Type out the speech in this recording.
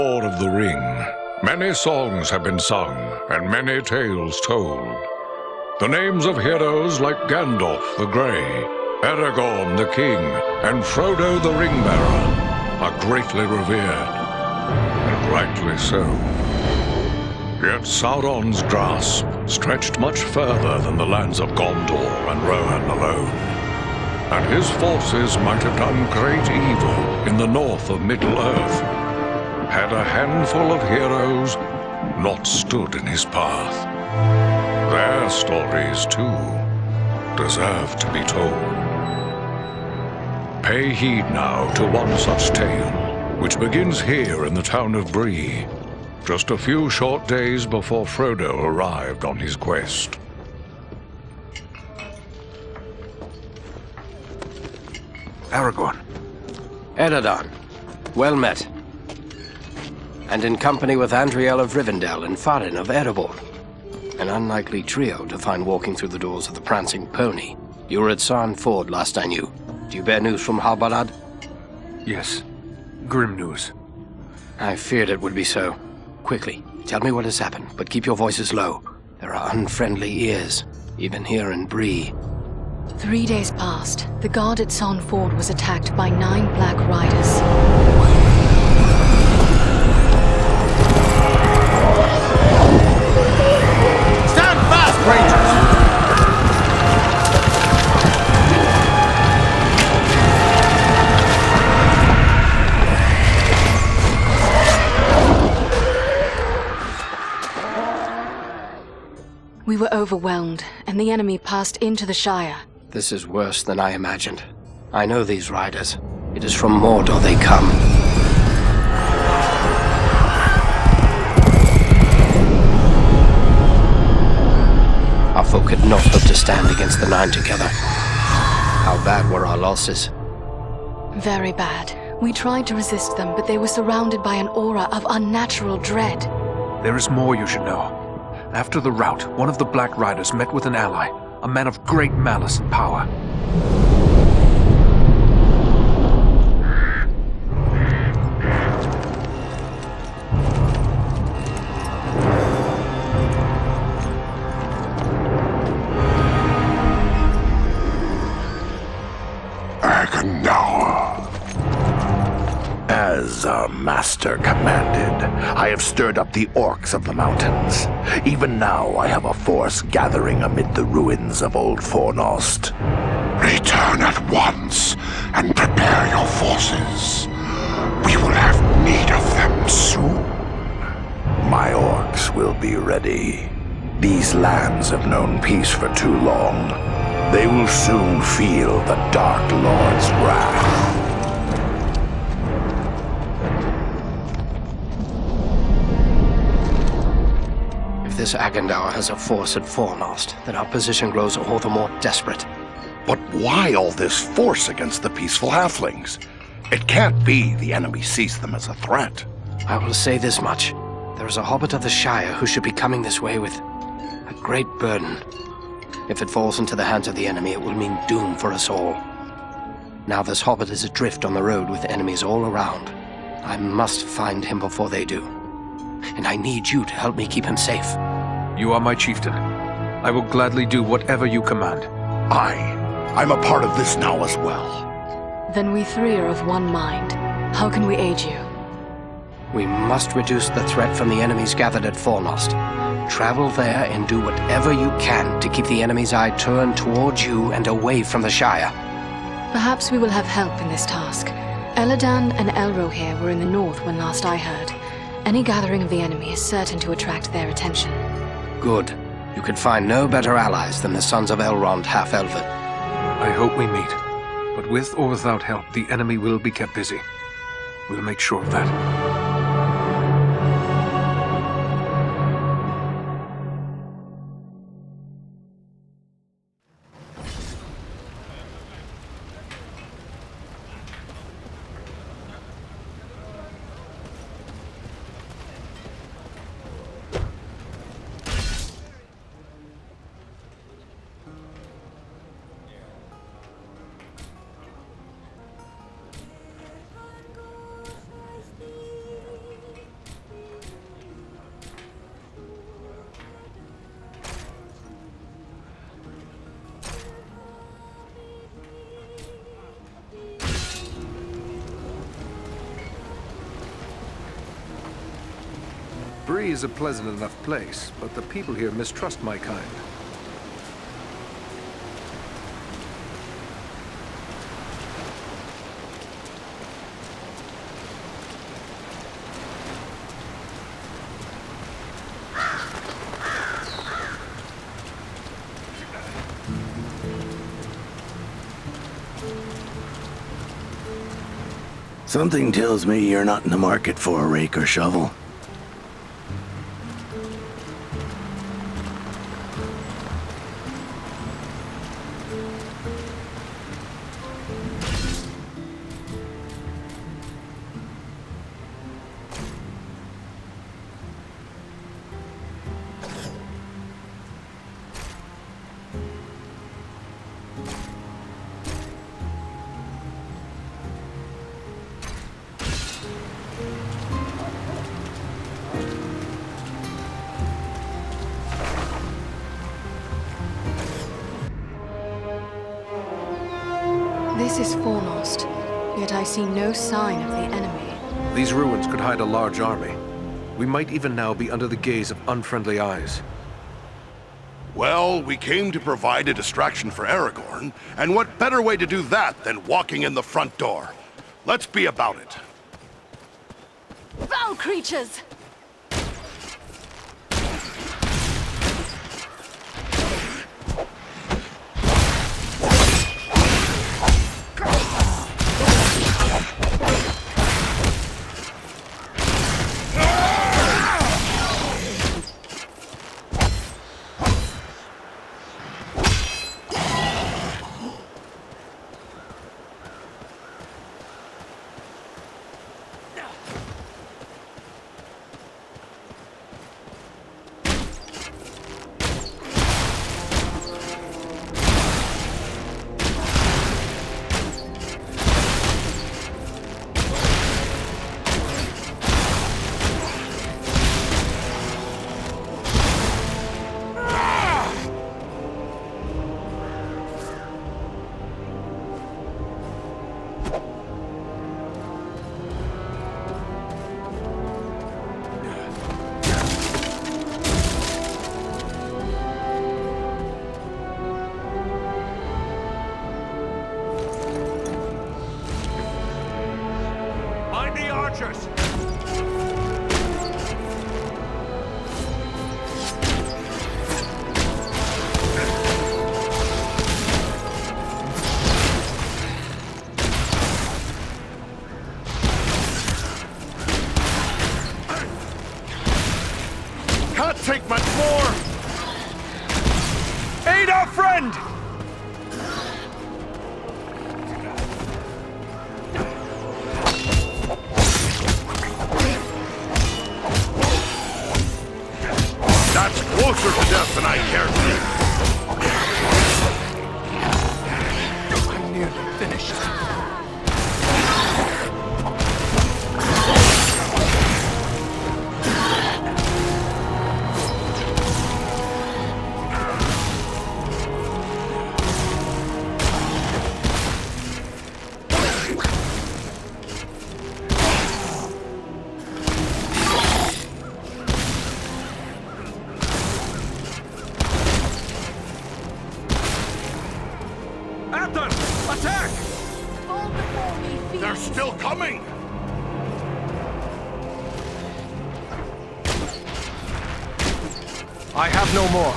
Lord of the Ring, many songs have been sung and many tales told. The names of heroes like Gandalf the Grey, Aragorn the King, and Frodo the Ringbearer are greatly revered, and rightly so. Yet Sauron's grasp stretched much further than the lands of Gondor and Rohan alone, and his forces might have done great evil in the north of Middle-earth, had a handful of heroes not stood in his path. Their stories, too, deserve to be told. Pay heed now to one such tale, which begins here in the town of Bree, just a few short days before Frodo arrived on his quest. Aragorn. Eredon, well met. And in company with Andriel of Rivendell and Farin of Erebor. An unlikely trio to find walking through the doors of the Prancing Pony. You were at Sarn Ford last I knew. Do you bear news from Halbarad? Yes. Grim news. I feared it would be so. Quickly, tell me what has happened, but keep your voices low. There are unfriendly ears, even here in Bree. 3 days passed. The guard at Sarn Ford was attacked by 9 Black Riders. Stand fast, Rangers! We were overwhelmed, and the enemy passed into the Shire. This is worse than I imagined. I know these riders. It is from Mordor they come. Our folk could not hope to stand against the 9 together. How bad were our losses? Very bad. We tried to resist them, but they were surrounded by an aura of unnatural dread. There is more you should know. After the rout, one of the Black Riders met with an ally, a man of great malice and power. As our master commanded, I have stirred up the orcs of the mountains. Even now I have a force gathering amid the ruins of Old Fornost. Return at once and prepare your forces. We will have need of them soon. My orcs will be ready. These lands have known peace for too long. They will soon feel the Dark Lord's wrath. If this Agandaur has a force at Fornost, then our position grows all the more desperate. But why all this force against the peaceful halflings? It can't be the enemy sees them as a threat. I will say this much. There is a hobbit of the Shire who should be coming this way with a great burden. If it falls into the hands of the enemy, it will mean doom for us all. Now this hobbit is adrift on the road with enemies all around. I must find him before they do. And I need you to help me keep him safe. You are my chieftain. I will gladly do whatever you command. I'm a part of this now as well. Then we 3 are of one mind. How can we aid you? We must reduce the threat from the enemies gathered at Fornost. Travel there and do whatever you can to keep the enemy's eye turned towards you and away from the Shire. Perhaps we will have help in this task. Eladan and Elrohir were in the north when last I heard. Any gathering of the enemy is certain to attract their attention. Good. You could find no better allies than the sons of Elrond half-elven. I hope we meet. But with or without help, the enemy will be kept busy. We'll make sure of that. Bree is a pleasant enough place, but the people here mistrust my kind. Something tells me you're not in the market for a rake or shovel. This is Fornost, yet I see no sign of the enemy. These ruins could hide a large army. We might even now be under the gaze of unfriendly eyes. Well, we came to provide a distraction for Aragorn, and what better way to do that than walking in the front door? Let's be about it. Foul creatures! Mind the archers! Can't take much more! Aid our friend! That's closer to death than I care to be. I'm nearly finished. At them! Attack! Fall before me, fiends! They're still coming! I have no more.